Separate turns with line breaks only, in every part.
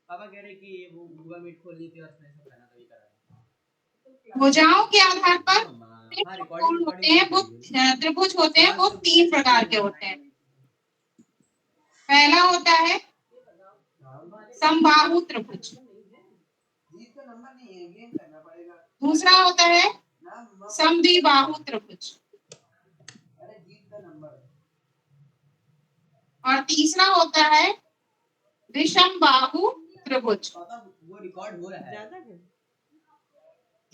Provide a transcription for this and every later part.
पापा कह रहे कि वो गूगल मीट खोल ली थी और उसमें सब करना तभी करा।
भुजाओं के आधार पर
हाँ
त्रिभुज होते हैं वो त्रिभुज होते हैं वो 3 प्रकार के होते हैं। पहला होता है समबाहु त्रिभुज, दूसरा होता है समद्विबाहु त्रिभुज और तीसरा होता है विषमबाहु त्रिभुज।
वो रिकॉर्ड हो रहा है।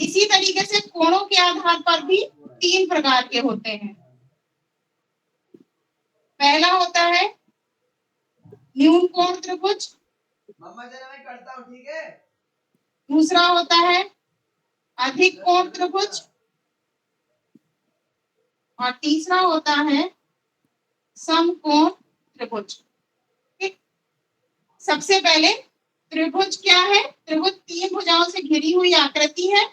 इसी तरीके से कोणों के आधार पर भी 3 प्रकार के होते हैं। पहला होता है न्यून कोण त्रिभुज,
मम्मा जरा मैं करता हूँ, ठीक है।
दूसरा होता है अधिक कोण त्रिभुज और तीसरा होता है समकोण त्रिभुज। ठीक, सबसे पहले त्रिभुज क्या है? त्रिभुज 3 भुजाओं से घिरी हुई आकृति है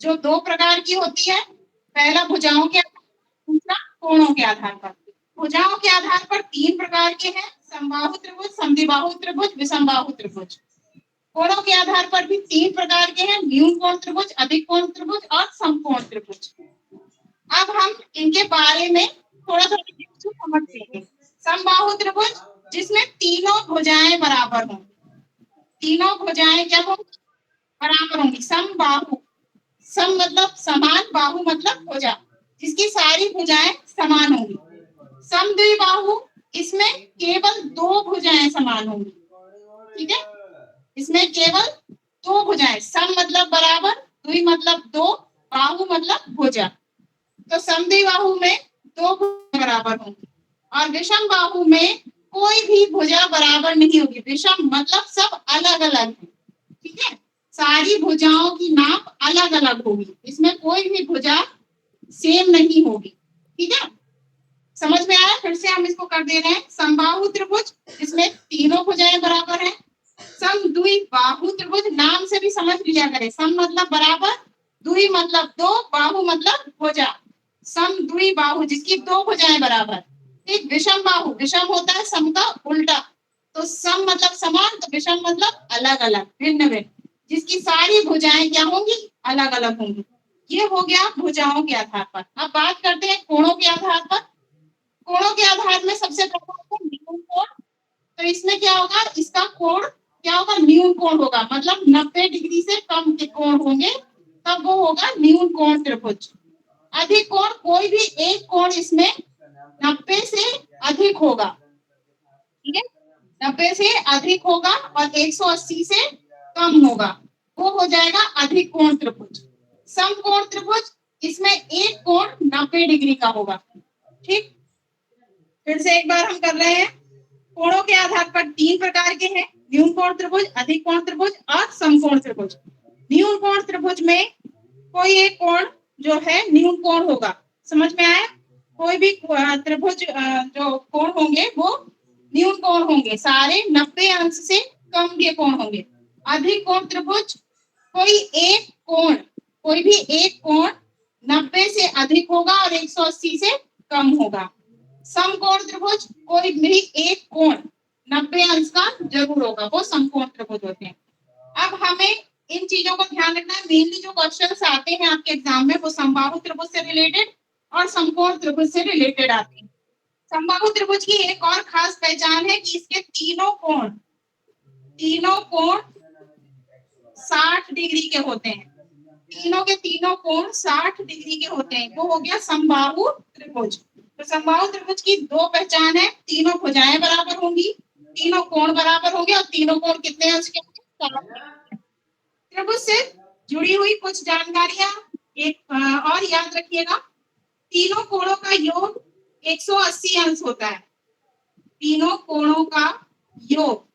जो 2 प्रकार की होती है। पहला भुजाओं के आधार पर, दूसरा कोणों के आधार पर। भुजाओं के आधार पर 3 प्रकार के हैं, समबाहु त्रिभुज, समद्विबाहु त्रिभुज, विषमबाहु त्रिभुज। कोणों के आधार पर भी 3 प्रकार के हैं, न्यून कोण त्रिभुज, अधिक कोण त्रिभुज और समकोण त्रिभुज। अब हम इनके बारे में थोड़ा थोड़ा समझ लेंगे। समबाहु त्रिभुज जिसमें तीनों भुजाएं बराबर हों, तीनों भुजाएं क्या होंगी? बराबर होंगी। समबाहु, सम मतलब समान, बाहु मतलब भुजा, जिसकी सारी भुजाएं समान होंगी। समद्विबाहु, इसमें केवल 2 भुजाएं समान होंगी। ठीक है, इसमें केवल 2 भुजाएं, सम मतलब बराबर, द्वि मतलब 2, बाहु मतलब भुजा। तो समद्विबाहु में 2 भुजाएं बराबर होंगी और विषम बाहु में कोई भी भुजा बराबर नहीं होगी। विषम मतलब सब अलग अलग है। ठीक है, सारी भुजाओं की नाप अलग अलग होगी, इसमें कोई भी भुजा सेम नहीं होगी। ठीक है, समझ में आया? फिर से हम इसको कर दे रहे हैं। समबाहु त्रिभुज इसमें तीनों भुजाएं बराबर हैं। समद्विबाहु त्रिभुज नाम से भी समझ लिया करें, सम मतलब बराबर, द्वि मतलब 2, बाहु मतलब भुजा। समद्विबाहु जिसकी 2 भुजाएं बराबर। ठीक, विषम बाहु, विषम होता है सम का उल्टा, तो सम मतलब समान, तो विषम मतलब अलग अलग, भिन्न भिन्न, जिसकी सारी भुजाएं क्या होंगी? अलग अलग होंगी। ये हो गया भुजाओं के आधार पर। अब बात करते हैं कोणों के आधार पर। कोणों के आधार में सबसे पहला है न्यून कोण। तो इसमें क्या होगा? इसका कोण क्या होगा? न्यून कोण होगा, मतलब 90 डिग्री से कम के कोण होंगे, तब वो होगा न्यून कोण त्रिभुज। अधिक कोण, कोई भी एक कोण इसमें 90 से अधिक होगा। ठीक है, 90 से अधिक होगा और 180 से कम होगा, वो हो जाएगा अधिक कोण त्रिभुज। समकोण त्रिभुज, इसमें एक कोण 90 डिग्री का होगा। ठीक, फिर से एक बार हम कर रहे हैं। कोणों के आधार पर 3 प्रकार के हैं, न्यून कोण त्रिभुज, अधिक कोण त्रिभुज और समकोण त्रिभुज। न्यून कोण त्रिभुज में कोई एक कोण जो है न्यून कोण होगा। समझ में आया? कोई भी त्रिभुज जो कोण होंगे वो न्यून कोण होंगे, सारे 90 अंश से कम के कोण होंगे। अधिक कोण त्रिभुज, कोई एक कोण, कोई भी एक कोण 90 से अधिक होगा और 180 से कम होगा। समकोण त्रिभुज, कोई भी एक कोण 90 अंश का जरूर होगा, वो समकोण त्रिभुज होते हैं। अब हमें इन चीजों को ध्यान रखना है। मेनली जो क्वेश्चंस आते हैं आपके एग्जाम में वो समबाहु त्रिभुज से रिलेटेड और समकोण त्रिभुज से रिलेटेड आते हैं। समबाहु त्रिभुज की एक और खास पहचान है कि इसके तीनों कोण 60 डिग्री के होते हैं। तीनों के तीनों कोण 60 डिग्री के होते हैं, वो हो गया समबाहु त्रिभुज। तो समबाहु त्रिभुज की 2 पहचान है, तीनों भुजाएं बराबर होंगी, तीनों कोण बराबर होंगे और तीनों कोण कितने अंश के होंगे? त्रिभुज से जुड़ी हुई कुछ जानकारियां एक और याद रखिएगा। तीनों कोणों का योग 180 अंश होता है। तीनों कोणों का योग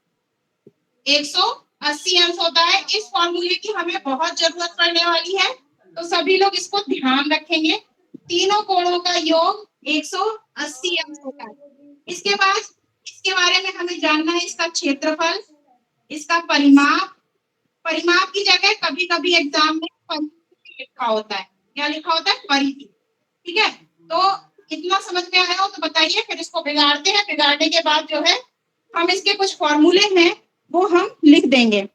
180 अंश होता है। इस फॉर्मूले की हमें बहुत जरूरत पड़ने वाली है, तो सभी लोग इसको ध्यान रखेंगे। तीनों कोणों का योग 180 अंश होता है। इसके बाद इसके बारे में हमें जानना है इसका क्षेत्रफल, इसका परिमाप। परिमाप की जगह कभी कभी एग्जाम में परिधि लिखा होता है। क्या लिखा होता है? परिधि। ठीक है, तो इतना समझ में आया हो तो बताइए, फिर इसको बिगाड़ते हैं। बिगाड़ने के बाद जो है हम इसके कुछ फॉर्मूले हैं वो हम लिख देंगे।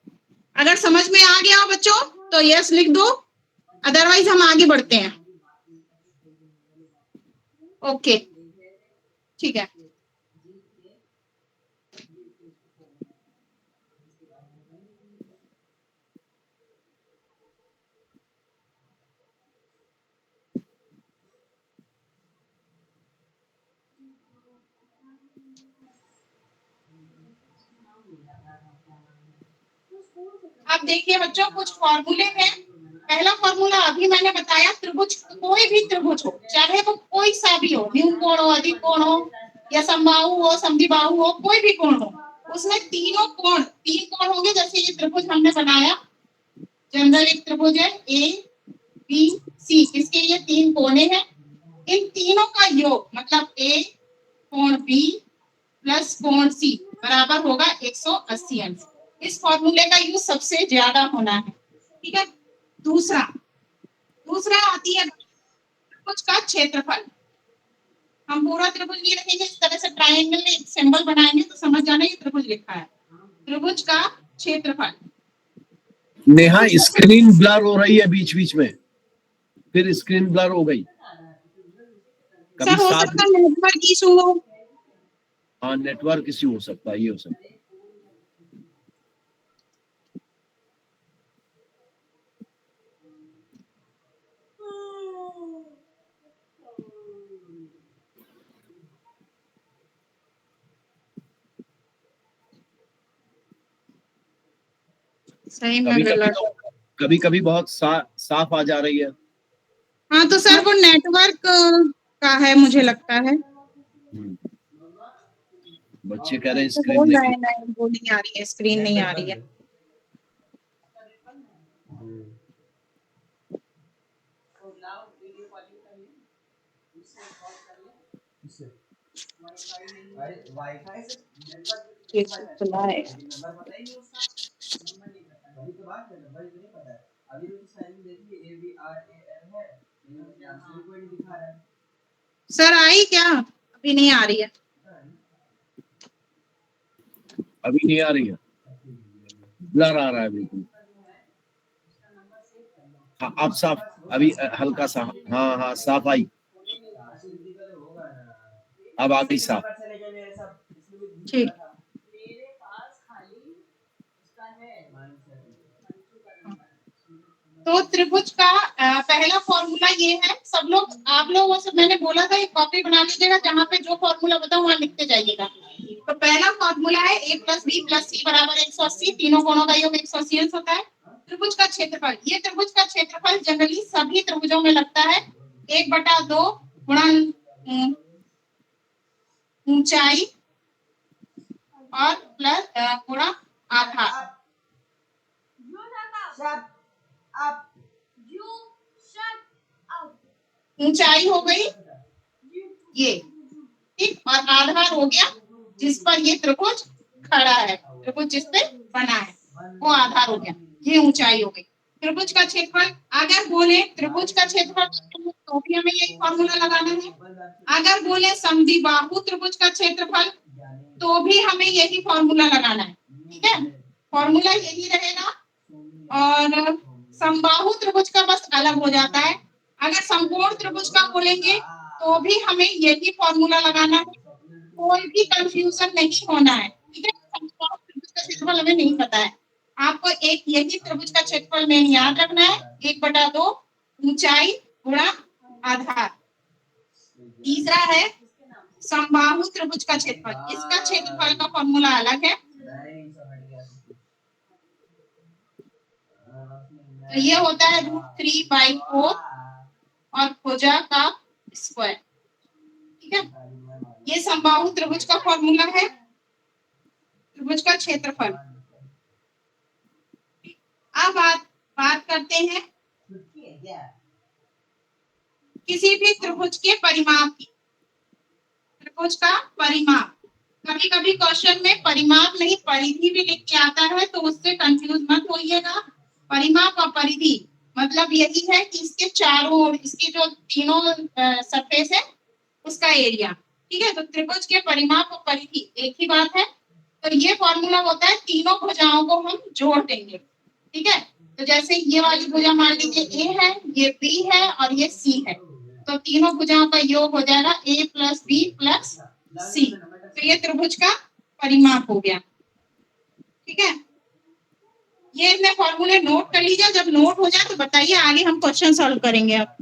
अगर समझ में आ गया हो बच्चों तो यस लिख दो, अदरवाइज हम आगे बढ़ते हैं। ओके ठीक है। अब देखिए बच्चों कुछ फॉर्मूले हैं। पहला फॉर्मूला अभी मैंने बताया, त्रिभुज कोई भी त्रिभुज हो, चाहे वो कोई सा भी हो, न्यून कोण हो, अधिक कोण हो, या समबाहु हो, समद्विबाहु हो, कोई भी कोण हो, उसमें तीन कोण होंगे। जैसे ये त्रिभुज हमने बनाया, जनरल एक त्रिभुज है ए बी सी, इसके ये तीन कोने हैं। इन तीनों का योग मतलब ए कोण बी प्लस कोण सी बराबर होगा 180 अंश। इस फॉर्मूले का यूज सबसे ज्यादा होना है, ठीक है। दूसरा आती है त्रिभुज का क्षेत्रफल। हम पूरा त्रिभुज नहीं रखेंगे, इस तरह से ट्रायंगल में एक सिंबल बनाएंगे तो समझ जाना ये त्रिभुज लिखा है। त्रिभुज का क्षेत्रफल।
नेहा स्क्रीन ब्लर हो रही है बीच बीच में, फिर स्क्रीन ब्लर हो गई।
सर हो सकता है नेटवर्क इशू हो।
हाँ नेटवर्क इशू हो सकता है, ये हो सकता है।
सही में
कभी कभी बहुत साफ आ जा रही है।
हाँ तो सर वो नेटवर्क का है मुझे लगता है।
बच्चे कह रहे हैं स्क्रीन
बोल रहे हैं वो नहीं आ रही है, स्क्रीन नहीं आ रही है।
वाईफाई से
ये खुला है।
नंबर पता ही नहीं उसका, नंबर नहीं पता, वही तो बात है, नंबर ही नहीं पता है। अभी तो स्पेलिंग देखिए ABRAL है, लेकिन उसमें आंसर ही कोई नहीं दिखा रहा है।
सर आई क्या? अभी नहीं आ रही है।
अभी नहीं आ रही है, ब्लर आ रहा है बिल्कुल। हाँ अब साफ, अभी हल्का सा, हाँ हाँ साफ आई, अब आ गई साफ।
ठीक। तो त्रिभुज का पहला फॉर्मूला ये है। सब लोग, आप लोगों से मैंने बोला था एक कॉपी बना लीजिएगा, जहाँ पे जो फॉर्मूला बताऊं वहां लिखते जाइएगा। तो पहला फॉर्मूला है a प्लस बी प्लस सी बराबर 180, तीनों कोणों का योग 180 अंश होता है। त्रिभुज का क्षेत्रफल, ये त्रिभुज का क्षेत्रफल जनरली सभी त्रिभुजों में लगता है 1/2 गुणा ऊंचाई और प्लस गुणा आधार। ऊंचाई हो गई ये, ठीक, और आधार हो गया जिस पर ये त्रिभुज खड़ा है, त्रिभुज जिस पे बना है वो आधार हो गया, ये ऊंचाई हो गई। त्रिभुज का क्षेत्रफल, अगर बोले त्रिभुज का क्षेत्रफल तो भी हमें यही फॉर्मूला लगाना है। अगर बोले समद्विबाहु त्रिभुज का क्षेत्रफल तो भी हमें यही फॉर्मूला लगाना है, ठीक है। फॉर्मूला यही रहेगा। और समबाहु त्रिभुज का बस अलग हो जाता है। अगर समकोण त्रिभुज का बोलेंगे तो भी हमें यही फॉर्मूला लगाना है, कोई भी कंफ्यूजन नहीं होना है, ठीक है। समबाहु त्रिभुज का क्षेत्रफल हमें नहीं पता है, आपको एक यही त्रिभुज का क्षेत्रफल में याद रखना है, 1/2 ऊंचाई गुणा आधार। तीसरा है समबाहु त्रिभुज का क्षेत्रफल, इसका क्षेत्रफल का फॉर्मूला अलग है। तो ये होता है √3/4 और भुजा का स्क्वायर, ठीक है। ये समबाहु त्रिभुज का फॉर्मूला है, त्रिभुज का क्षेत्रफल। अब बात करते हैं किसी भी त्रिभुज के परिमाप की। त्रिभुज का परिमाप, कभी कभी क्वेश्चन में परिमाप नहीं परिधि भी लिख के आता है, तो उससे कंफ्यूज मत होइएगा। परिमाप और परिधि मतलब यही है कि इसके चारों ओर, इसकी जो तीनों सरफेस है उसका एरिया, ठीक है। तो त्रिभुज के परिमाप और परिधि एक ही बात है। तो ये फॉर्मूला होता है, तीनों भुजाओं को हम जोड़ देंगे, ठीक है। तो जैसे ये वाली भुजा मान लीजिए ए है, ये बी है और ये सी है, तो तीनों भुजाओं का योग हो जाएगा ए प्लस बी प्लस सी। तो ये त्रिभुज का परिमाप हो गया, ठीक है। ये इसमें फॉर्मूले नोट कर लीजिए, जब नोट हो जाए तो बताइए, आगे हम क्वेश्चन सॉल्व करेंगे अब।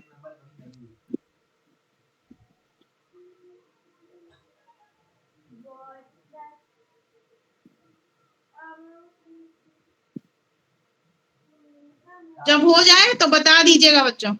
जब हो जाए तो बता दीजिएगा बच्चों।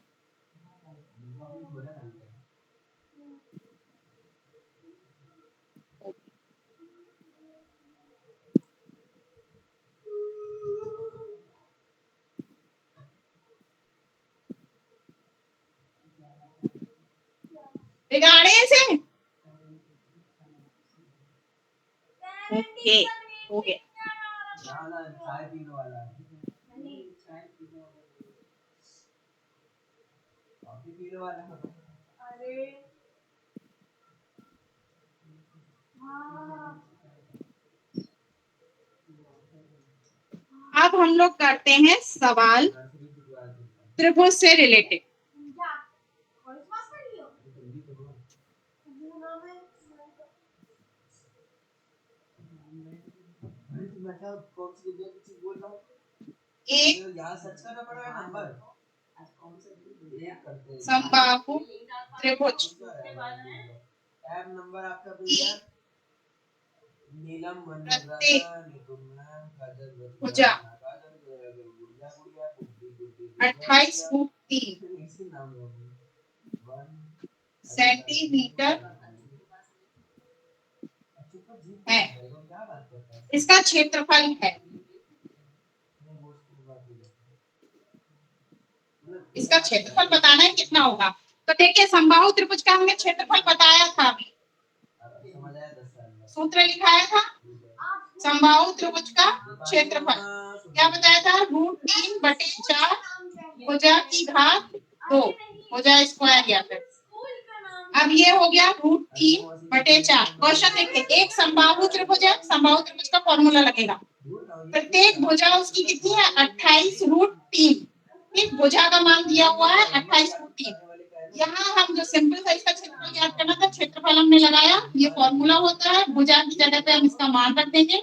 बिगाड़े से ओके, हो गया।
चाय पीने वाला कॉफी पीने वाला। अरे
अब हम लोग करते हैं सवाल त्रिभुज से रिलेटेड। एक समबाहु त्रिभुज
नंबर आपका
प्रत्येक भुजा 28.3 सेंटीमीटर है, इसका क्षेत्रफल है। इसका क्षेत्रफल बताना है कितना होगा। तो देखिए, समबाहु त्रिभुज का हमने क्षेत्रफल बताया था, अभी सूत्र लिखाया था। समबाहु त्रिभुज का क्षेत्रफल क्या बताया था, √3/4 भुजा की घात 2 भुजा स्क्वायर या फिर। अब ये हो गया √3/4। क्वेश्चन देखिए, एक समबाहु त्रिभुज है, समबाहु त्रिभुज का फॉर्मूला लगेगा। प्रत्येक भुजा उसकी कितनी है, 28√3। एक भुजा का मान दिया हुआ है 28√3। यहाँ हम जो सिंपल साइज का क्षेत्रफल याद करना था, क्षेत्रफल हमने लगाया, ये फॉर्मूला होता है। भुजा की जगह पे हम इसका मान रख देंगे।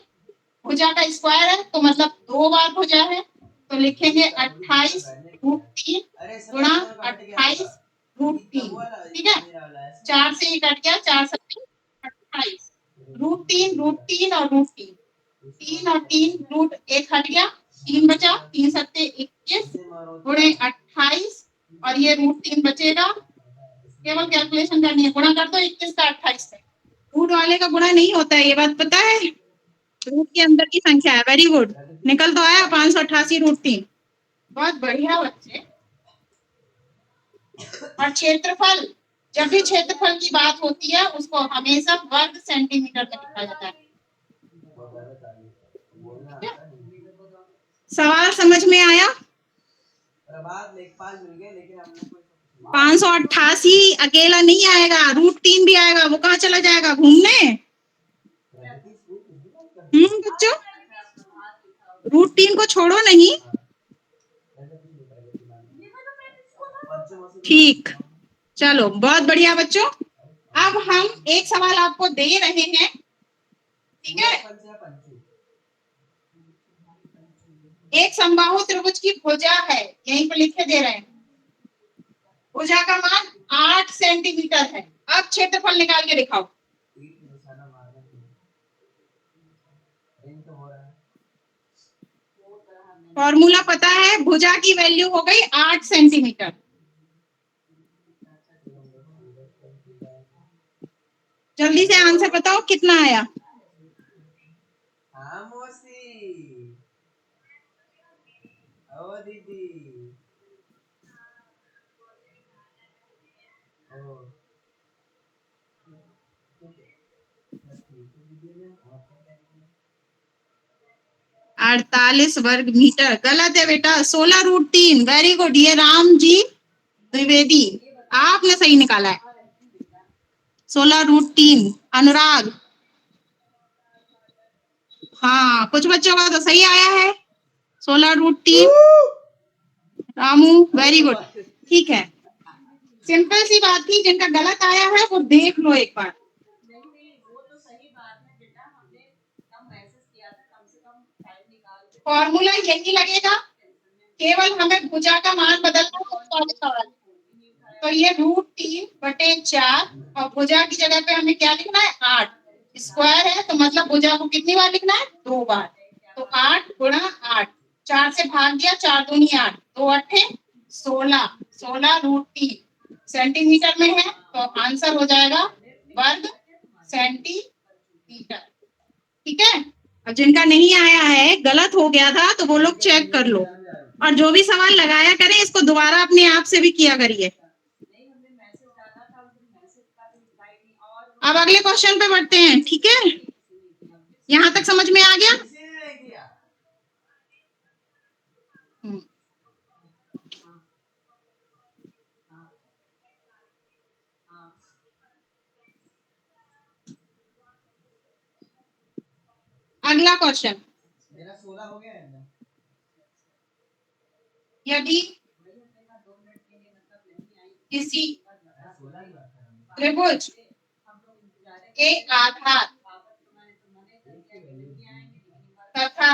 भुजा का स्क्वायर है तो मतलब 2 बार भुजा है, तो लिखेंगे 28√3 गुणा 28√3, ठीक है। 4 से ही कट गया, 4 से 28, √3 √3 और √3, 3 और 3 √1 हट गया, 3 बचा, 3 सत्ते 21 गुणे 28 और ये √3 बचेगा। केवल कैलकुलेशन करनी है, गुणा कर दो 21 का 28 से। रूट वाले का गुणा नहीं होता है, ये बात पता है। रूट के अंदर की संख्या है। वेरी गुड, निकल तो आया 588√3। बहुत बढ़िया बच्चे। और क्षेत्रफल, जब भी क्षेत्रफल की बात होती है उसको हमेशा वर्ग सेंटीमीटर में लिखा जाता है। सवाल समझ में आया? 588 अकेला नहीं आएगा, √3 भी आएगा। वो कहाँ चला जाएगा, घूमने? बच्चों, √3 को छोड़ो नहीं। ठीक, चलो बहुत बढ़िया बच्चों। अब हम एक सवाल आपको दे रहे हैं, ठीक है। एक समबाहु त्रिभुज की भुजा है, यहीं पर लिखे दे रहे हैं। भुजा का मान 8 सेंटीमीटर है। अब क्षेत्रफल निकाल के दिखाओ। फॉर्मूला पता है, भुजा की वैल्यू हो गई 8 सेंटीमीटर। जल्दी से आंसर बताओ कितना आया।
दीदी
48 वर्ग मीटर। गलत है बेटा, 16√3। वेरी गुड, ये राम जी द्विवेदी, आपने सही निकाला है। 16√3। अनुराग हाँ, कुछ बच्चों का तो सही आया है 16√3। रामू वेरी गुड, ठीक है। सिंपल सी बात थी, जिनका गलत आया है वो देख लो एक बार।
वो तो सही बात है बेटा, हमने कम मैसेज किया था, कम से कम टाइम निकाल के।
फॉर्मूला यही लगेगा, केवल हमें भुजा का मान बदलना है। तो ये √3/4 और भुजा की जगह पे हमें क्या लिखना है 8। स्क्वायर है तो मतलब भुजा को कितनी बार लिखना है 2 बार। तो 8 गुणा 8, 4 से भाग दिया, 4 दूनी 8, 2 8 16, 16√3 सेंटीमीटर में है तो आंसर हो जाएगा वर्ग सेंटीमीटर। ठीक है, और जिनका नहीं आया है, गलत हो गया था, तो वो लोग चेक कर लो, और जो भी सवाल लगाया करें इसको दोबारा अपने आप से भी किया करिए। अब अगले क्वेश्चन पे बढ़ते हैं। ठीक है, यहां तक समझ में आ गया? अगला क्वेश्चन,
मेरा 16 हो गया है ना?
यदि किसी त्रिभुज के आधार तथा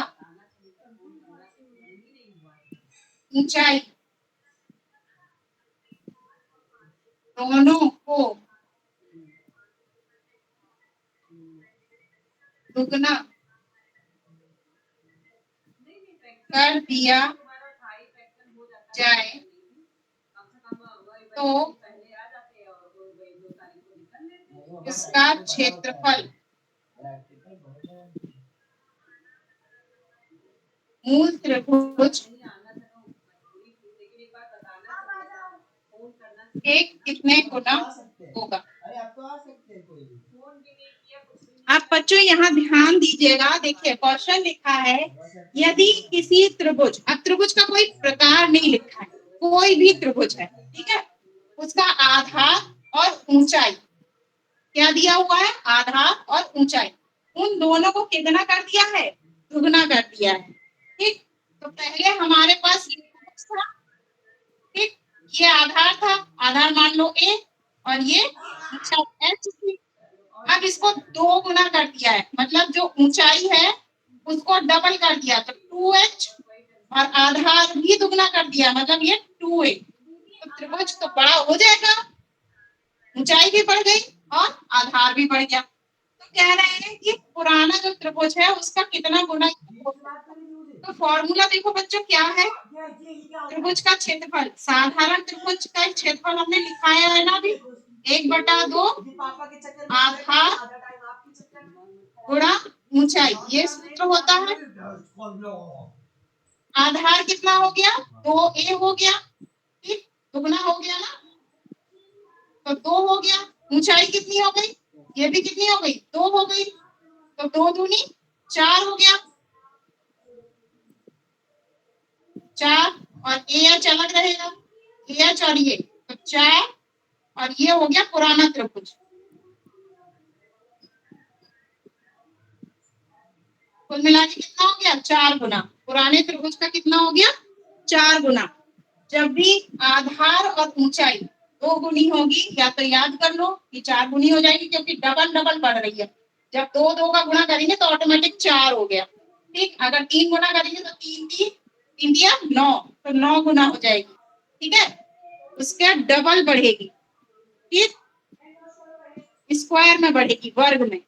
ऊंचाई दोनों को दुगना कर दिया जाए तो इसका क्षेत्रफल मूल त्रिभुज के कितने गुना होगा?
अरे आप तो आ सकते हैं, कोई
आप बच्चों यहाँ ध्यान दीजिएगा। देखिए क्वेश्चन लिखा है, यदि किसी त्रिभुज, अब त्रिभुज का कोई प्रकार नहीं लिखा है, कोई भी त्रिभुज है, ठीक है, उसका आधार और ऊंचाई क्या दिया हुआ है, आधार और ऊंचाई, उन दोनों को कितना कर दिया है, दुगना कर दिया है। ठीक, तो पहले हमारे पास ये त्रिभुज था, ठीक, ये आधार था, आधार मान लो A, और ये ऊंचाई H थी। अब इसको 2 गुना कर दिया है, मतलब जो ऊंचाई है उसको डबल कर दिया, तो 2H, और आधार भी दुगना कर दिया, मतलब ये 2A। तो त्रिभुज तो बड़ा हो जाएगा, ऊंचाई भी बढ़ गई और आधार भी बढ़ गया। तो कह रहे हैं कि पुराना जो त्रिभुज है उसका कितना गुना। तो फॉर्मूला देखो बच्चों क्या है, त्रिभुज का क्षेत्रफल, साधारण त्रिभुज का क्षेत्रफल हमने लिखाया है ना अभी, 1/2 आधार गुणा ऊंचाई, ये सूत्र होता है। आधार कितना हो गया, 2A हो गया, ठीक, दुगना हो गया ना, तो 2 हो गया। ऊंचाई कितनी हो गई, ये भी कितनी हो गई, 2 हो गई, तो 2 दूनी 4 हो गया, 4, और AH अलग रहेगा, AH और ये, तो 4, और ये हो गया पुराना त्रिभुज। कुल मिला के कितना हो गया, 4 गुना, पुराने त्रिभुज का कितना हो गया, 4 गुना। जब भी आधार और ऊंचाई 2 गुनी होगी, या तो याद कर लो कि 4 गुनी हो जाएगी, क्योंकि डबल डबल बढ़ रही है। जब 2 का गुणा करेंगे तो ऑटोमेटिक 4 हो गया, ठीक। अगर 3 गुना करेंगे तो 3 दिया 9, तो 9 गुना हो जाएगी, ठीक है, उसके डबल बढ़ेगी, ठीक, स्क्वायर में बढ़ेगी, वर्ग में।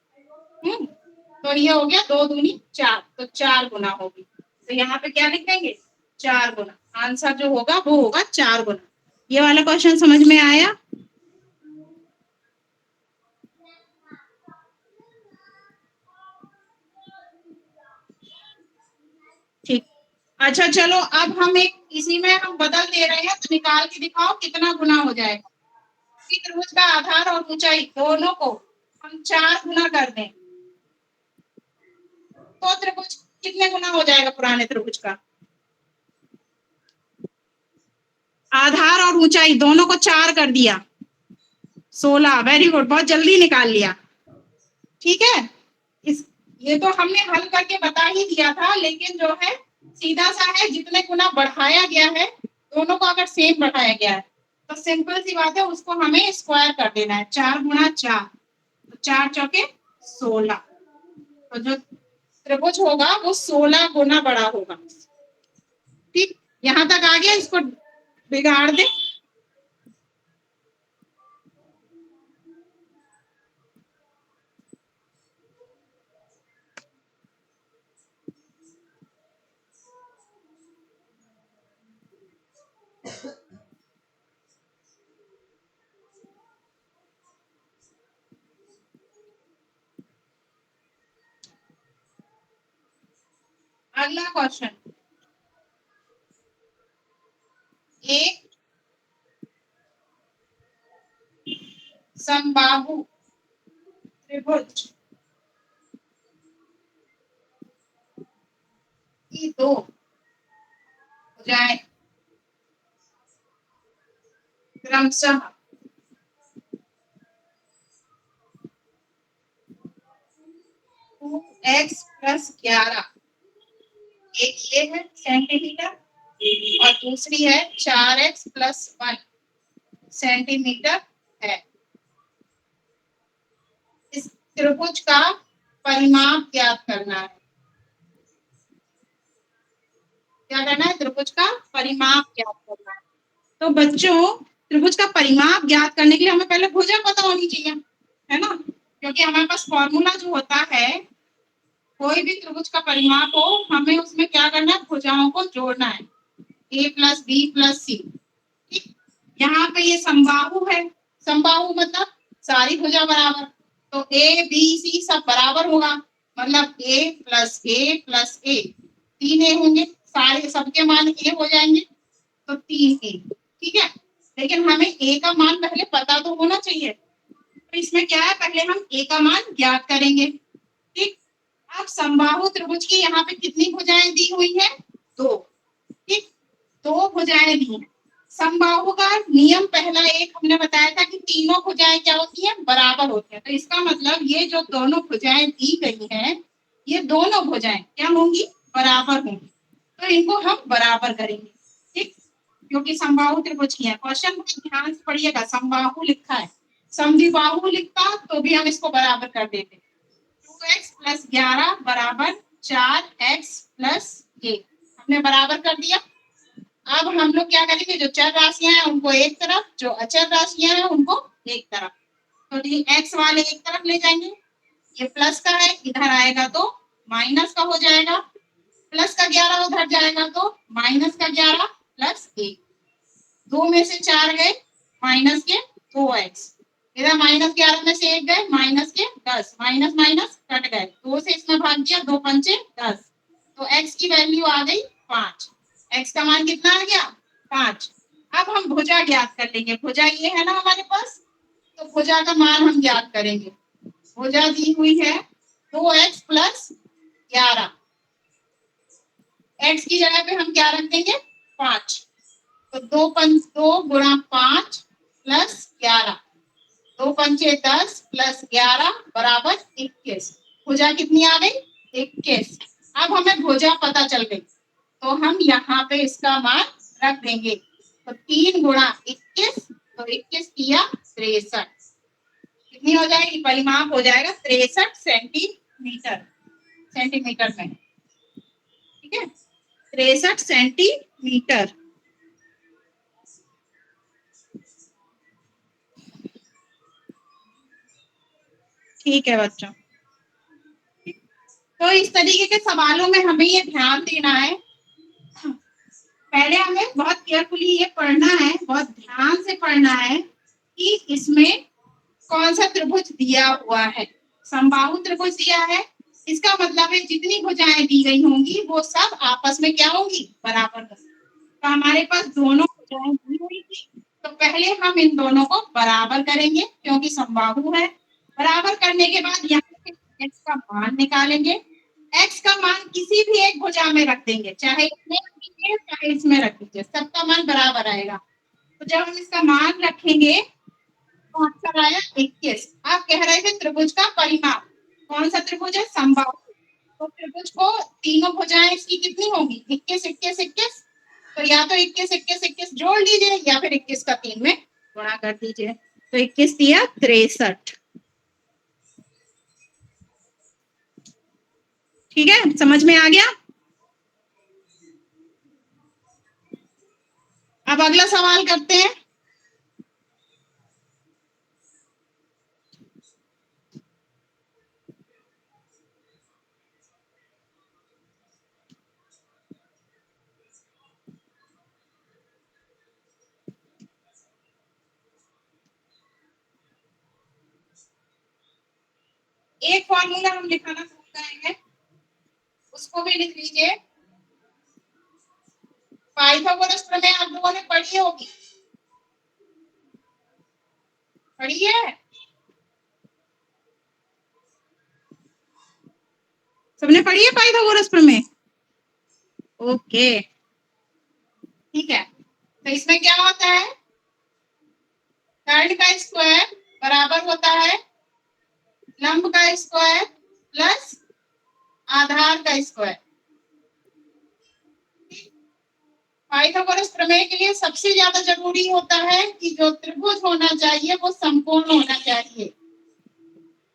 तो ये हो गया 2 दूनी 4, तो 4 गुना होगी। तो यहाँ पे क्या लिख देंगे, 4 गुना। आंसर जो होगा वो होगा 4 गुना। ये वाला क्वेश्चन समझ में आया? ठीक, अच्छा चलो, अब हम एक इसी में हम बदल दे रहे हैं, तो निकाल के दिखाओ कितना गुना हो जाएगा। इसी त्रिभुज का आधार और ऊंचाई दोनों को हम 4 गुना कर दें, तो त्रिभुज कितने गुना हो जाएगा, पुराने त्रिभुज का आधार और ऊंचाई दोनों को 4 कर दिया, 16। वेरी गुड, बहुत जल्दी निकाल लिया, ठीक है। ये तो हमने हल करके बता ही दिया था, लेकिन जो है सीधा सा है, जितने गुना बढ़ाया गया है दोनों को अगर सेम बढ़ाया गया है तो सिंपल सी बात है, उसको हमें स्क्वायर कर देना है। 4 गुना 4, तो 4 चौके 16, तो जो त्रिभुज होगा वो 16 गुना बड़ा होगा। ठीक, यहाँ तक आ गया, इसको बिगाड़ दे। अगला क्वेश्चन, एक समबाहु त्रिभुज की दो भुजाएं क्रमशः x प्लस 11, एक ये है सेंटीमीटर और दूसरी है 4x प्लस 1 सेंटीमीटर है। इस त्रिभुज का परिमाप ज्ञात करना है। क्या करना है? त्रिभुज का परिमाप ज्ञात करना है। तो बच्चों, त्रिभुज का परिमाप ज्ञात करने के लिए हमें पहले भुजा पता होनी चाहिए, है ना, क्योंकि हमारे पास फॉर्मूला जो होता है, कोई भी त्रिभुज का परिमाप हो, हमें उसमें क्या करना है? भुजाओं को जोड़ना है, a प्लस बी प्लस सी। ठीक, यहाँ पे ये समबाहु है, समबाहु मतलब सारी भुजा बराबर, तो a b c सब बराबर होगा, मतलब a प्लस a, 3 a होंगे, सारे सबके मान a हो जाएंगे, तो 3 a। ठीक है, लेकिन हमें a का मान पहले पता तो होना चाहिए, तो इसमें क्या है, पहले हम a का मान ज्ञात करेंगे। ठीक, अब समबाहु त्रिभुज की यहाँ पे कितनी भुजाएं दी हुई है? 2। ठीक, 2 भुजाएं दी हैं। समबाहु का नियम पहला एक हमने बताया था कि तीनों भुजाएं क्या होती हैं? बराबर होती हैं। तो इसका मतलब ये जो दोनों भुजाएं दी गई हैं, ये दोनों भुजाएं क्या होंगी? बराबर होंगी, तो इनको हम बराबर करेंगे। ठीक, क्योंकि समबाहु त्रिभुज की है। क्वेश्चन को ध्यान से पढ़िएगा, समबाहु लिखा है, समद्विबाहु लिखता तो भी हम इसको बराबर कर देते। 2x प्लस 11 बराबर 4x प्लस a, हमने बराबर कर दिया। अब हम लोग क्या करेंगे, जो चर राशियां हैं उनको एक तरफ, जो अचर राशियां हैं उनको एक तरफ, तो ये x वाले एक तरफ ले जाएंगे, ये प्लस का है, इधर आएगा तो माइनस का हो जाएगा, प्लस का 11 उधर जाएगा तो माइनस का 11 प्लस 1, 2 में से 4 गए, माइनस के 2x, इधर माइनस 11 में से 1 गए, माइनस के 10, माइनस माइनस कट गए, 2 से इसमें भाग दिया, 2 पंचे 10, तो x की वैल्यू आ गई 5, x का मान कितना आ गया? 5। अब हम भुजा ज्ञात कर लेंगे, भुजा ये है ना हमारे पास, तो भुजा का मान हम ज्ञात करेंगे। भुजा दी हुई है 2x प्लस 11, x की जगह पे हम क्या रख देंगे? 5, तो 2 गुणा 5 प्लस 11, 2 पंचे 10 प्लस 11 बराबर 21, भुजा कितनी आ गई? 21। अब हमें भुजा पता चल गई, तो हम यहाँ पे इसका मान रख देंगे, तो 3 गुणा 21, तो 21 किया 63, कितनी हो जाएगी? परिमाप हो जाएगा 63 सेंटीमीटर, सेंटीमीटर में। ठीक है, 63 सेंटीमीटर। ठीक है बच्चों, तो इस तरीके के सवालों में हमें ये ध्यान देना है, पहले हमें बहुत केयरफुली ये पढ़ना है, बहुत ध्यान से पढ़ना है कि इसमें कौन सा त्रिभुज दिया हुआ है। समबाहु त्रिभुज दिया है, इसका मतलब है जितनी भुजाएं दी गई होंगी वो सब आपस में क्या होंगी? बराबर। तो हमारे पास दोनों भुजाएं दी हुई थी, तो पहले हम इन दोनों को बराबर करेंगे क्योंकि समबाहु है। बराबर करने के बाद यहाँ पे x का मान निकालेंगे, x का मान किसी भी एक भुजा में रख देंगे, चाहे इसमें रख दीजिए चाहे इसमें रख दीजिए, सबका मान बराबर आएगा। तो जब हम इसका मान रखेंगे तो आया 21। आप कह रहे थे त्रिभुज का परिमाप, कौन सा त्रिभुज है? समबाहु। तो त्रिभुज को तीनों भुजाएं इसकी कितनी होगी? 21 21 21। तो या तो 21 21 21 जोड़ लीजिए या फिर 21 का 3 में गुणा कर दीजिए। तो 21 दिया 63। ठीक है, समझ में आ गया? अब अगला सवाल करते हैं। एक फॉर्मूला हम लिखाना शुरू करेंगे, उसको भी लिख लीजिए। पाइथागोरस प्रमेय आप लोगों ने पढ़ी होगी, पढ़ी है? सबने पढ़ी है पाइथागोरस प्रमेय? ओके, ठीक है। तो इसमें क्या होता है? कर्ण का स्क्वायर बराबर होता है लंब का स्क्वायर प्लस आधार का स्क्वायर। पाइथागोरस प्रमेय के लिए सबसे ज्यादा जरूरी होता है कि जो त्रिभुज होना चाहिए वो समकोण होना चाहिए।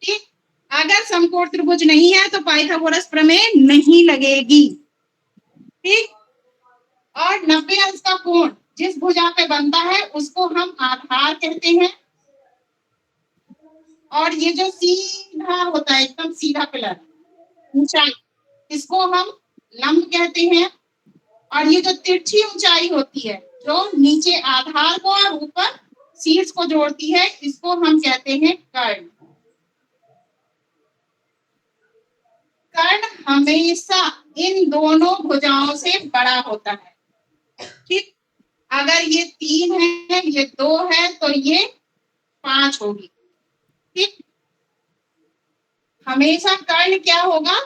ठीक, अगर समकोण त्रिभुज नहीं है तो पाइथागोरस प्रमेय नहीं लगेगी। ठीक, और 90 अंश का कोण जिस भुजा पे बनता है उसको हम आधार कहते हैं। और ये जो सीधा होता है, एकदम सीधा पिलर ऊंचाई, इसको हम लंब कहते हैं। और ये जो तिरछी ऊंचाई होती है जो नीचे आधार को और ऊपर शीर्ष को जोड़ती है, इसको हम कहते हैं कर्ण। कर्ण हमेशा इन दोनों भुजाओं से बड़ा होता है। ठीक, अगर ये 3 है, ये 2 है, तो ये 5 होगी। ठीक, हमेशा कर्ण क्या होगा?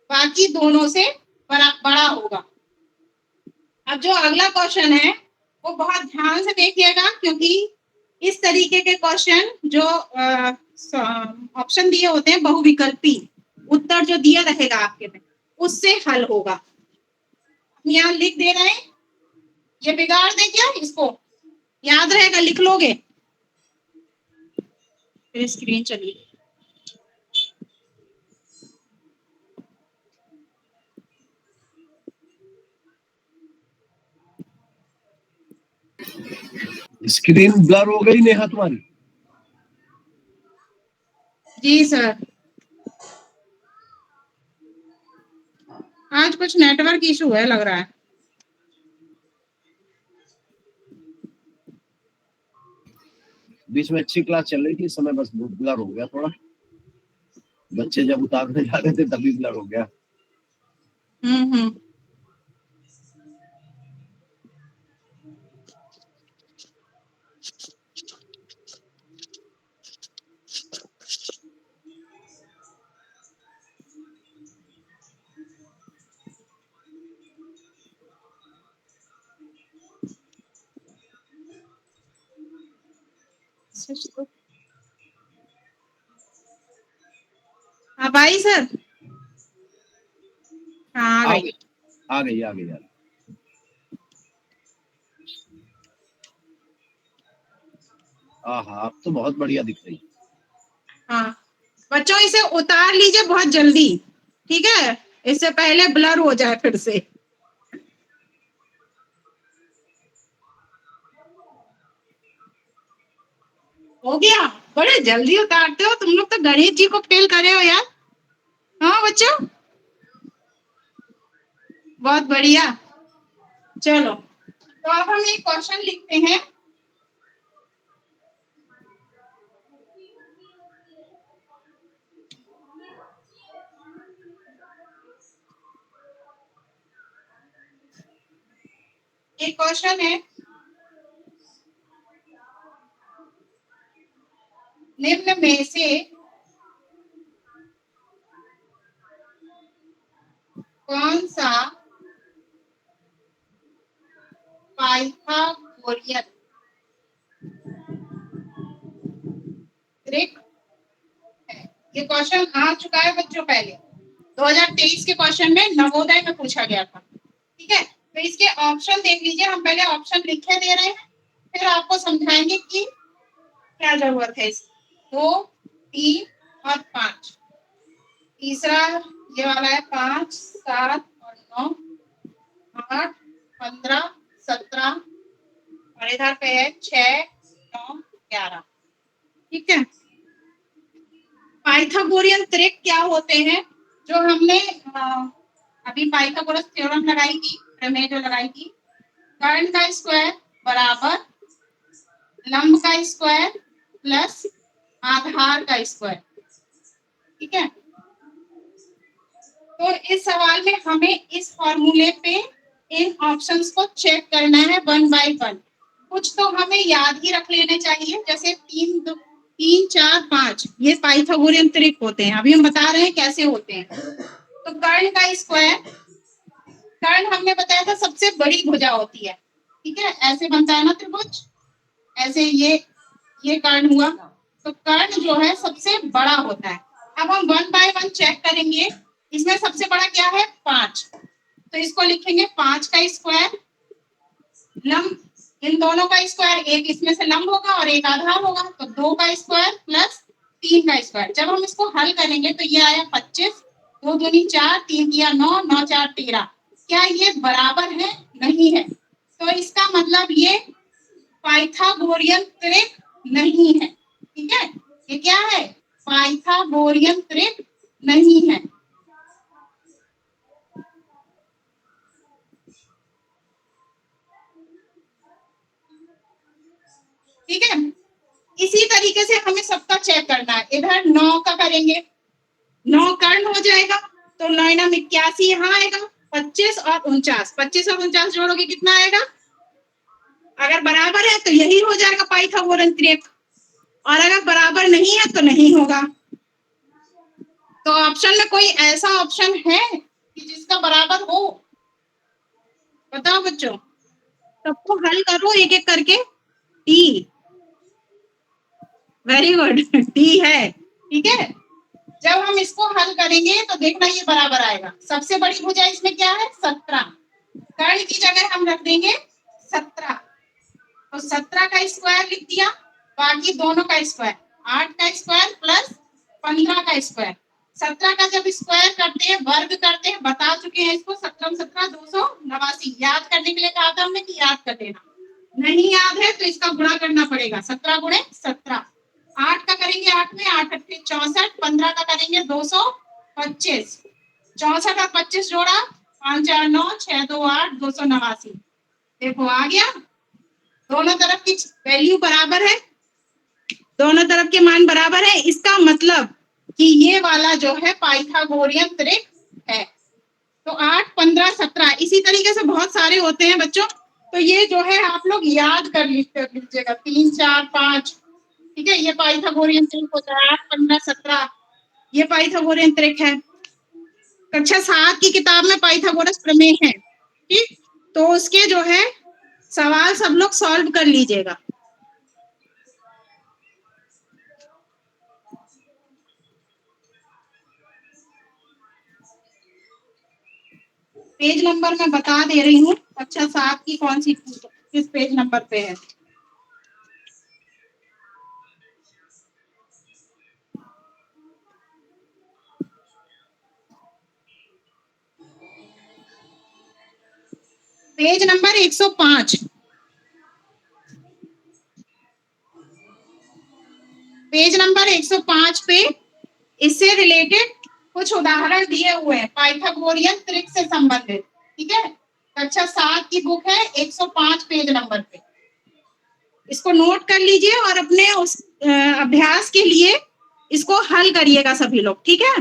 बाकी दोनों से बड़ा होगा। अब जो अगला क्वेश्चन है वो बहुत ध्यान से देखिएगा, क्योंकि इस तरीके के क्वेश्चन जो ऑप्शन दिए होते हैं बहुविकल्पी, उत्तर जो दिया रहेगा आपके में उससे हल होगा। हम यहाँ लिख दे रहे हैं, ये बिगाड़ दे क्या? इसको याद रहेगा, लिख लोगे? फिर स्क्रीन चलिए।
स्क्रीन ब्लर हो गई नेहा तुम्हारी?
जी सर, आज कुछ नेटवर्क इशू है लग रहा है।
बीच में अच्छी क्लास चल रही थी, इस समय बस ब्लर हो गया थोड़ा। बच्चे जब उतारने जा रहे थे तभी ब्लर हो गया।
अब आई सर? हाँ, आ गई।
आ गई आ गई। हाँ, अब तो बहुत बढ़िया दिख रही।
हाँ बच्चों, इसे उतार लीजिए बहुत जल्दी, ठीक है, इससे पहले ब्लर हो जाए फिर से। हो गया? बड़े जल्दी उतारते हो तुम लोग, तो गणेश जी को फेल करे हो यार। हाँ बच्चों, बहुत बढ़िया। चलो, तो अब हम एक क्वेश्चन लिखते हैं। एक क्वेश्चन है, निम्न में से कौन सा पाइथागोरियन त्रिक है? ये क्वेश्चन आ चुका है बच्चों पहले, 2023 के क्वेश्चन में नवोदय में पूछा गया था। ठीक है, तो इसके ऑप्शन देख लीजिए। हम पहले ऑप्शन लिखे दे रहे हैं, फिर आपको समझाएंगे कि क्या जरूरत है इसकी। 2, 3 और 5। तीसरा ये वाला है 5, 7 और 9, 8, 15, 17 और इधर पे है 6, 9, 11। ठीक है, पाइथागोरियन त्रिक क्या होते हैं? जो हमने अभी पाइथागोरस थ्योरम लगाई थी, प्रमेय जो लगाई थी, कर्ण का स्क्वायर बराबर लंब का स्क्वायर प्लस आधार का स्क्वायर। ठीक है, तो इस सवाल में हमें इस फॉर्मूले पे इन ऑप्शंस को चेक करना है 1 बाय 1। कुछ तो हमें याद ही रख लेने चाहिए, जैसे 3, 4, 5 ये पाइथागोरियन त्रिक होते हैं। अभी हम बता रहे हैं कैसे होते हैं। तो कर्ण का स्क्वायर, कर्ण हमने बताया था सबसे बड़ी भुजा होती है। ठीक है, ऐसे बनता है ना त्रिभुज, ऐसे ये कर्ण हुआ, तो कर्ण जो है सबसे बड़ा होता है। अब हम 1 बाय 1 चेक करेंगे। इसमें सबसे बड़ा क्या है? 5, तो इसको लिखेंगे 5 का स्क्वायर, लंब इन दोनों का स्क्वायर, एक इसमें से लंब होगा और एक आधार होगा, तो 2 का स्क्वायर प्लस 3 का स्क्वायर। जब हम इसको हल करेंगे तो ये आया 25, 2 दूनी 4, 3 दिया 9, 9 4 13। क्या ये बराबर है? नहीं है। तो इसका मतलब ये पाइथागोरियन त्रिक नहीं है। ठीक है, ये क्या है? पाइथागोरियन त्रिक नहीं है। ठीक है, इसी तरीके से हमें सबका चेक करना है। इधर 9 का करेंगे, 9 कर्ण हो जाएगा, तो 9 81 यहाँ आएगा, 25 और 49, 25 और 49 जोड़ोगे कितना आएगा? अगर बराबर है तो यही हो जाएगा पाइथागोरन त्रिक, और अगर बराबर नहीं है तो नहीं होगा। तो ऑप्शन में कोई ऐसा ऑप्शन है कि जिसका बराबर हो? बताओ बच्चों, सबको हल करो एक एक करके। टी, वेरी गुड, टी है। ठीक है, जब हम इसको हल करेंगे तो देखना ये बराबर आएगा। सबसे बड़ी भुजा इसमें क्या है? 17। कर्ण की जगह हम रख देंगे 17, तो 17 का स्क्वायर लिख दिया, बाकी दोनों का स्क्वायर, 8 का स्क्वायर प्लस 15 का स्क्वायर। 17 का जब स्क्वायर करते हैं, वर्ग करते हैं, बता चुके हैं इसको, 17 17 289। याद करने के लिए कहा था हमने कि याद कर देना। नहीं याद है तो इसका गुणा करना पड़ेगा, 17 गुणे 17। 8 का करेंगे 8 में, 8 8 64, 15 का करेंगे 225, 64 और 25 जोड़ा, 5 4 9, 6 2 8, 289। देखो आ गया, दोनों तरफ की वैल्यू बराबर है, दोनों तरफ के मान बराबर है। इसका मतलब कि ये वाला जो है पाइथागोरियन त्रिक है। तो 8 15 17 इसी तरीके से बहुत सारे होते हैं बच्चों, तो ये जो है आप लोग याद कर लीजिएगा 3 4 5। ठीक है, ये पाइथागोरियन त्रिक होता है। 8 15 17 ये पाइथागोरियन त्रिक है। कक्षा 7 की किताब में पाइथागोरस प्रमेय है। ठीक, तो उसके जो है सवाल सब लोग सॉल्व कर लीजिएगा। पेज नंबर मैं बता दे रही हूँ, कक्षा 7 की कौन सी किस पेज नंबर पे है। पेज नंबर 105, पेज नंबर 105 पे इससे रिलेटेड कुछ उदाहरण दिए हुए हैं पाइथागोरियन त्रिक से संबंधित। ठीक है, कक्षा 7 की बुक है 105 पेज नंबर पे। इसको नोट कर लीजिए और अपने उस अभ्यास के लिए इसको हल करिएगा सभी लोग। ठीक है,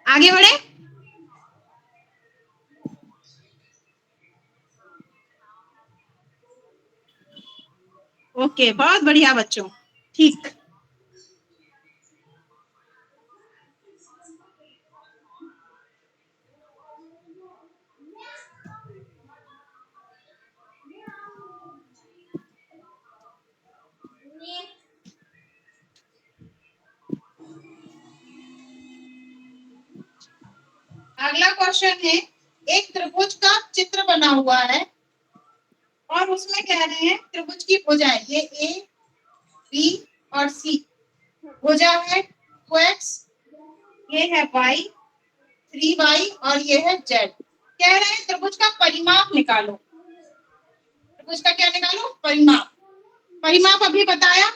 आगे बढ़े। ओके, बहुत बढ़िया बच्चों। ठीक, अगला क्वेश्चन है, एक त्रिभुज का चित्र बना हुआ है और उसमें कह रहे हैं त्रिभुज की भुजाएं, ये ए बी और सी भुजा है 2x, ये है y 3y और ये है z। कह रहे हैं त्रिभुज का परिमाप निकालो। त्रिभुज का क्या निकालो? परिमाप। परिमाप अभी बताया,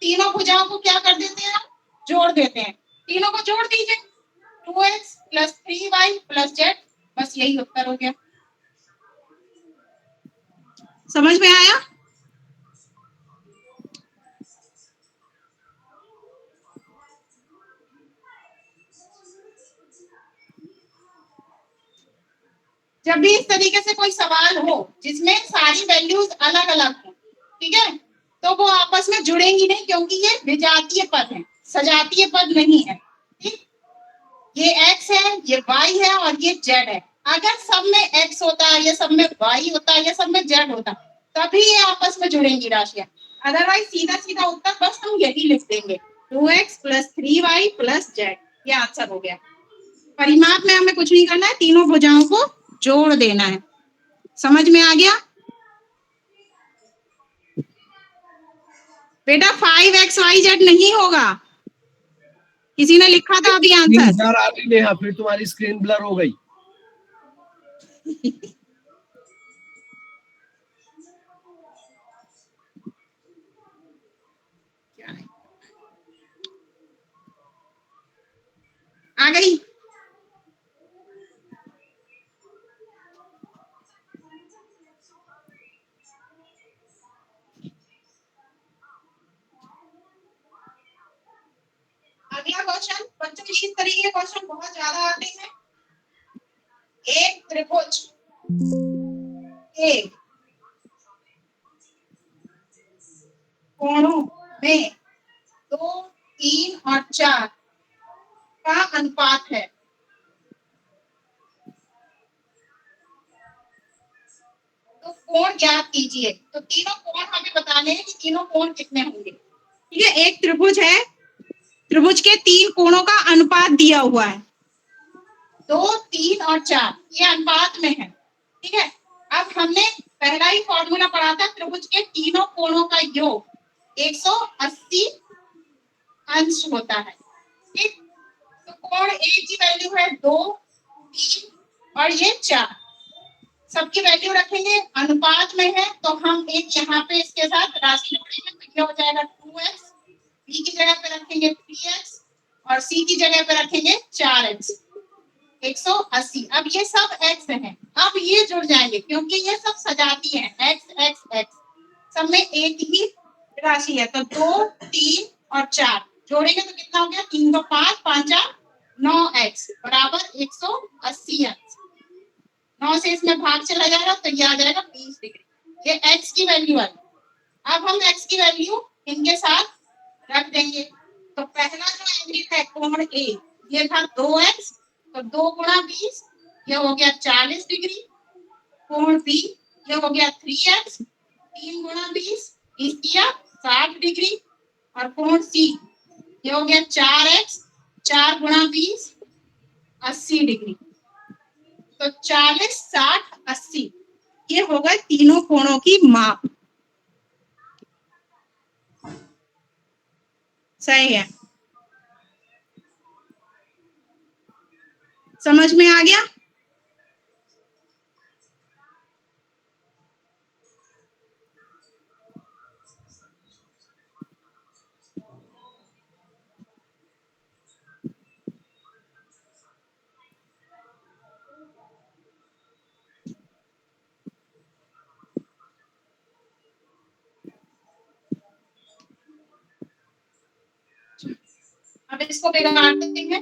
तीनों भुजाओं को क्या कर देते हैं? जोड़ देते हैं। तीनों को जोड़ दीजिए, 2x plus 3y plus z, बस यही उत्तर हो गया। समझ में आया? जब भी इस तरीके से कोई सवाल हो जिसमें सारी वैल्यूज अलग अलग हो, ठीक है, तो वो आपस में जुड़ेंगी नहीं, क्योंकि ये विजातीय पद है, सजातीय पद नहीं है। ठीक, ये x है, ये y है और ये z है। अगर सब में x होता है, ये सब में y होता है, ये सब में z होता, तभी ये आपस में जुड़ेंगी राशियां। अदरवाइज सीधा सीधा उत्तर बस हम यही लिख देंगे, 2x plus 3y plus z, ये आंसर हो गया। परिमाप में हमें कुछ नहीं करना है, तीनों भुजाओं को जोड़ देना है। समझ में आ गया बेटा? 5xyz नहीं होगा, किसी ने लिखा था अभी आंसर।
ब्लर आ गई नेहा, फिर तुम्हारी स्क्रीन ब्लर हो गई।
आ गई? अगला क्वेश्चन, बच्चों इस तरीके के क्वेश्चन बहुत ज्यादा आते हैं। एक त्रिभुज के कोणों में 2, 3 और 4 का अनुपात है। तो कोण ज्ञात कीजिए। तो तीनों कोण हमें बताने हैं कि तीनों कोण कितने होंगे। ठीक है, एक त्रिभुज है, त्रिभुज के 3 कोणों का अनुपात दिया हुआ है, 2, 3 और 4, ये अनुपात में है। ठीक है, अब हमने पहला ही फॉर्मूला पढ़ा था, त्रिभुज के तीनों कोणों का योग 180 अंश होता है। ठीक, तो कोण ए की वैल्यू है 2, 3 और ये 4, सबकी वैल्यू रखेंगे, अनुपात में है तो हम एक यहाँ पे इसके साथ राशि जोड़ेंगे, तो ये हो जाएगा 2x, बी की जगह पे रखेंगे 3x और सी की जगह पे रखेंगे 4x, 180। अब ये सब x है, अब ये जुड़ जाएंगे क्योंकि ये सब सजाती है, x x x, सब में एक ही राशि है। तो 2, 3 और 4 जोड़ेंगे तो कितना हो गया? 3 2 5, 5 4 9x बराबर 180 अंश। 9 से इसमें भाग चला जाएगा तो ये आ जाएगा 20 डिग्री। ये x की वैल्यू है। अब हम x की वैल्यू इनके साथ रख देंगे। तो पहला जो एंगल है कोण A, ये था 2x, तो 2 गुणा 20, ये हो गया 40 डिग्री। कोण B, ये हो गया 3x, 3 गुणा 20, 20 किया 60 डिग्री। और कोण C, ये हो गया 4x, 4 गुणा 20, 80 डिग्री। तो 40, 60, 80, ये हो गए तीनों कोणों की माप। सही है, समझ में आ गया? अब इसको बिगाड़ देंगे।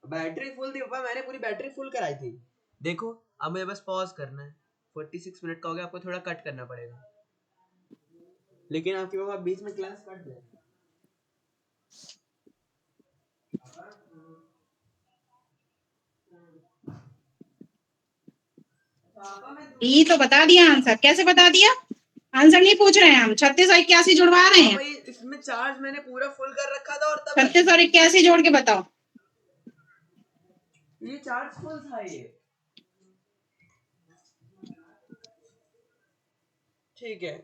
बैटरी फुल थी पापा, मैंने पूरी बैटरी फुल कराई थी। देखो अब मुझे बस पॉज करना है। 46 मिनट का हो गया, आपको थोड़ा कट करना पड़ेगा, लेकिन आपके पापा बीच में क्लास कट दे।
डी तो बता दिया आंसर। कैसे बता दिया? आंसर नहीं पूछ रहे हैं हम, 36 और 81 जुड़वा रहे हैं।
इसमें चार्ज मैंने पूरा फुल कर रखा था, और तब
36 और 81 जोड़ के बताओ।
ये चार्ज फुल था ये। ठीक है,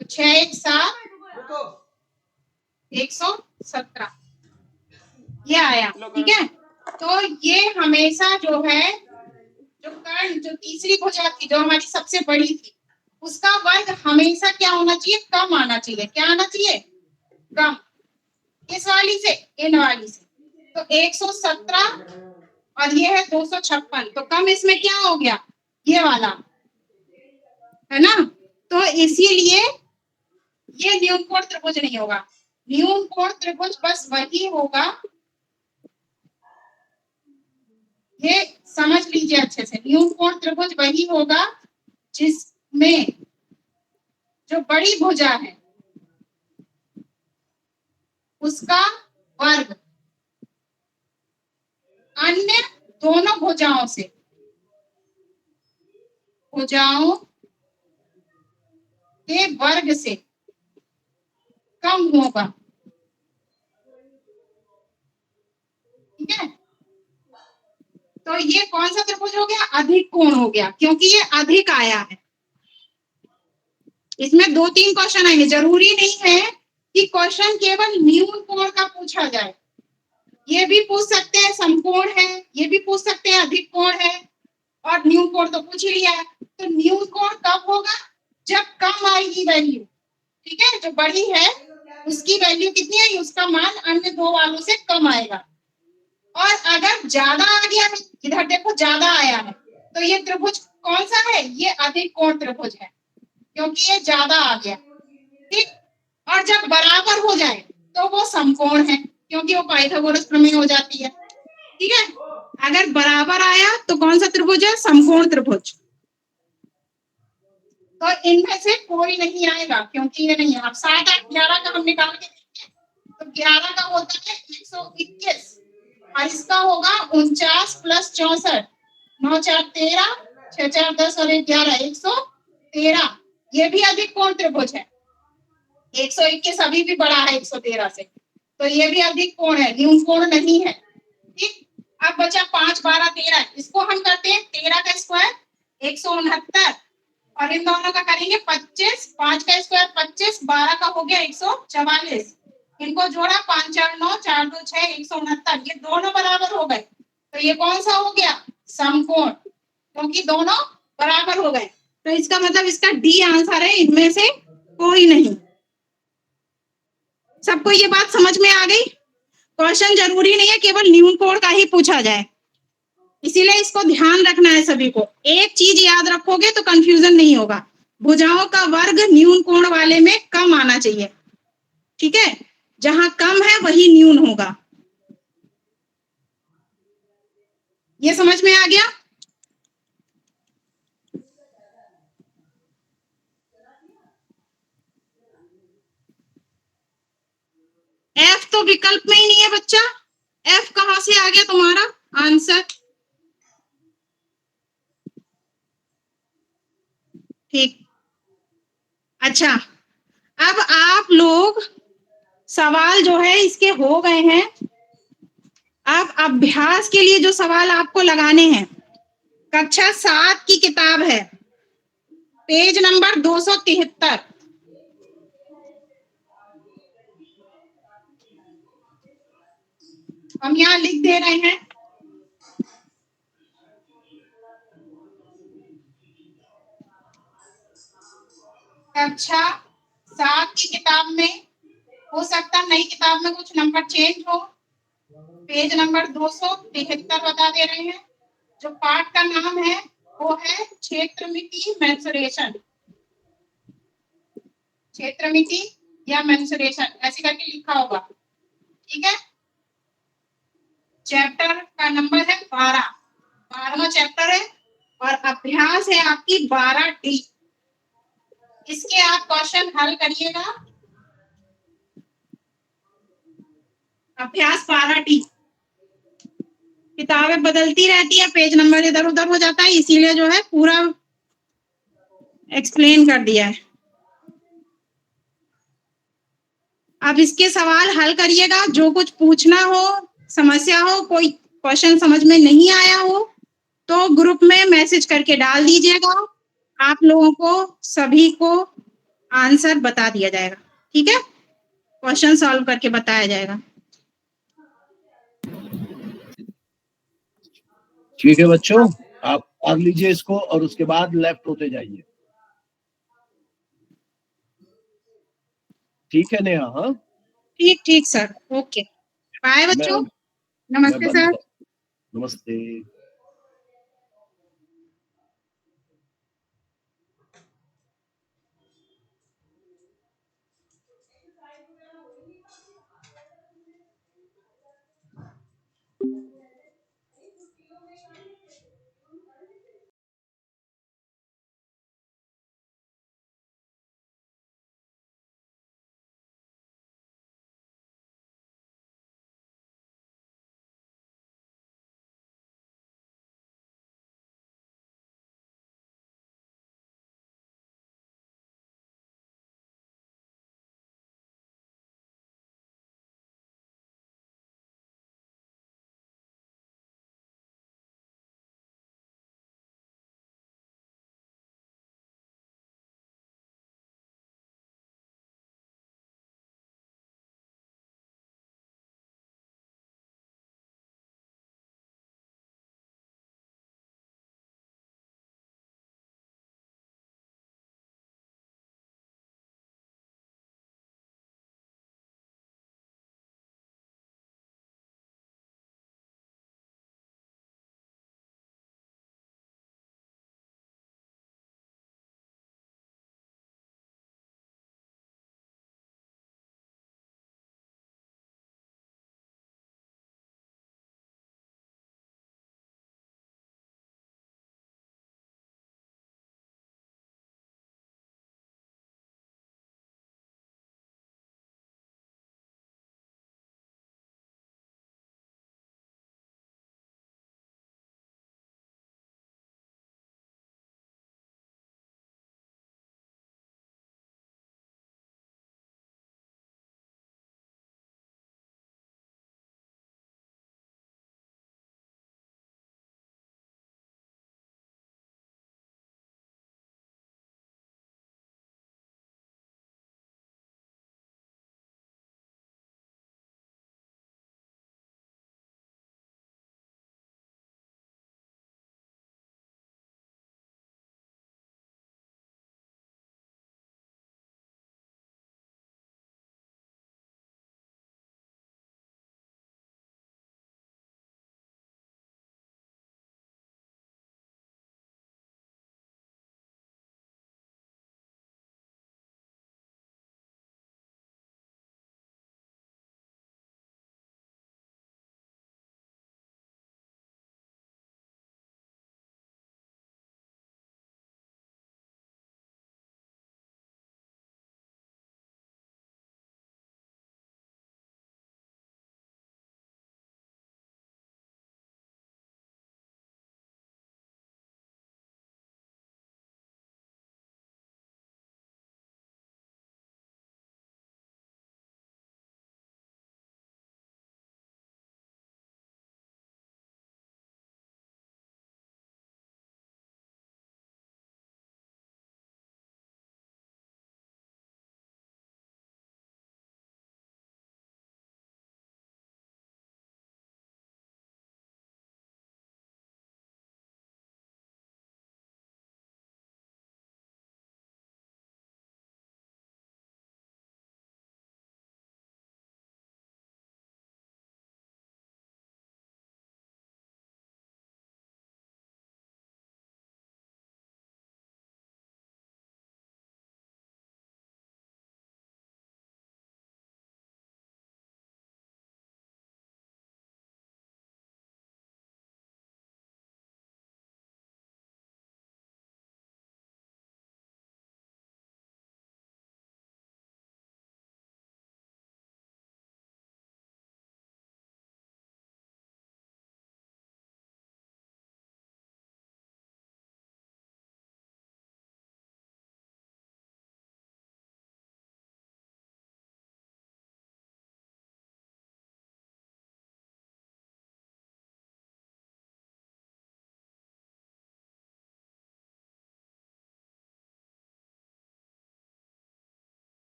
6 1 7
रुको
117 ये आया। ठीक है, तो ये हमेशा जो है, जो कर्ण, जो तीसरी भुजा थी, जो हमारी सबसे बड़ी थी, उसका वर्ग हमेशा क्या होना चाहिए? कम आना चाहिए। क्या आना चाहिए? कम। किस वाली से? इन वाली से। तो 117 और ये है 256, तो कम इसमें क्या हो गया? ये वाला, है ना? तो इसीलिए ये न्यून कोण त्रिभुज नहीं होगा। न्यून कोण त्रिभुज बस वही होगा, ये समझ लीजिए अच्छे से, न्यून कोण त्रिभुज वही होगा जिसमें जो बड़ी भुजा है उसका वर्ग अन्य दोनों भुजाओं से, भुजाओं के वर्ग से कम होगा। ठीक है, तो ये कौन सा त्रिभुज हो गया? अधिक कोण हो गया, क्योंकि ये अधिक आया है। इसमें 2-3 क्वेश्चन आएंगे, जरूरी नहीं है कि क्वेश्चन केवल न्यून कोण का पूछा जाए, ये भी पूछ सकते हैं समकोण है, ये भी पूछ सकते हैं अधिक कोण है, और न्यून कोण तो पूछ ही लिया है। तो न्यून कोण कब होगा? जब कम आएगी वैल्यू। ठीक है, जो बड़ी है उसकी वैल्यू कितनी है? उसका मान अन्य दो वालों से कम आएगा। और अगर ज्यादा आ गया है, इधर देखो ज्यादा आया है, तो ये त्रिभुज कौन सा है? ये अधिक कोण त्रिभुज है, क्योंकि ये ज्यादा आ गया। ठीक, और जब बराबर हो जाए तो वो समकोण है, क्योंकि वो पाइथागोरस प्रमेय हो जाती है। ठीक है, अगर बराबर आया तो कौन सा त्रिभुज है? समकोण त्रिभुज। तो इनमें से कोई नहीं आएगा, क्योंकि ये नहीं है। अब 7 8 11 का हम निकाल के देखें, तो 11 का होता है 121, और इसका होगा 49 प्लस 64, 9 4 13, 6 4 10 और 1 11, 113। ये भी अधिक कोण त्रिभुज है। 121 अभी भी बड़ा है 113 से, तो ये भी अधिक कोण है, न्यून कोण नहीं है। ठीक, अब बचा 5 12 13, इसको हम करते हैं 13 का स्क्वायर 169, और इन दोनों का करेंगे 25, 5 का स्क्वायर 25, 12 का हो गया 144, इनको जोड़ा 5 4 9 4 2 6 169, ये दोनों बराबर हो गए। तो ये कौन सा हो गया? समकोण, क्योंकि दोनों बराबर हो गए। तो इसका मतलब इसका डी आंसर है, इनमें से कोई नहीं। सबको ये बात समझ में आ गई? क्वेश्चन जरूरी नहीं है केवल न्यून कोण का ही पूछा जाए, इसीलिए इसको ध्यान रखना है सभी को। एक चीज याद रखोगे तो कंफ्यूजन नहीं होगा, भुजाओं का वर्ग न्यून कोण वाले में कम आना चाहिए। ठीक है, जहां कम है वही न्यून होगा। ये समझ में आ गया? एफ तो विकल्प में ही नहीं है बच्चा, एफ कहां से आ गया तुम्हारा आंसर? ठीक, अच्छा, अब आप लोग सवाल जो है इसके हो गए हैं। अब अभ्यास के लिए जो सवाल आपको लगाने हैं, कक्षा 7 की किताब है, पेज नंबर 273। हम यहाँ लिख दे रहे हैं, कक्षा 7 की किताब में, हो सकता नई किताब में कुछ नंबर चेंज हो, पेज नंबर 273 बता दे रहे हैं। जो पाठ का नाम है वो है क्षेत्रमिति मेंसुरेशन, क्षेत्रमिति या मेंस्ट्रुएशन ऐसे करके लिखा होगा, ठीक है। चैप्टर का नंबर है 12, 12वां चैप्टर है और अभ्यास है आपकी 12D। इसके आप क्वेश्चन हल करिएगा। अभ्यास 12D। किताबें बदलती रहती है, पेज नंबर इधर उधर हो जाता है, इसीलिए जो है पूरा एक्सप्लेन कर दिया है। अब इसके सवाल हल करिएगा। जो कुछ पूछना हो, समस्या हो, कोई क्वेश्चन समझ में नहीं आया हो तो ग्रुप में मैसेज करके डाल दीजिएगा। आप लोगों को सभी को आंसर बता दिया जाएगा, ठीक है। क्वेश्चन सॉल्व करके बताया जाएगा।
ठीक है बच्चों, आप पढ़ लीजिए इसको और उसके बाद लेफ्ट होते जाइए। ठीक है नेहा? हाँ
ठीक ठीक सर, ओके, बाय बच्चों,
मैं
नमस्ते
बंद
सर।
कर, नमस्ते।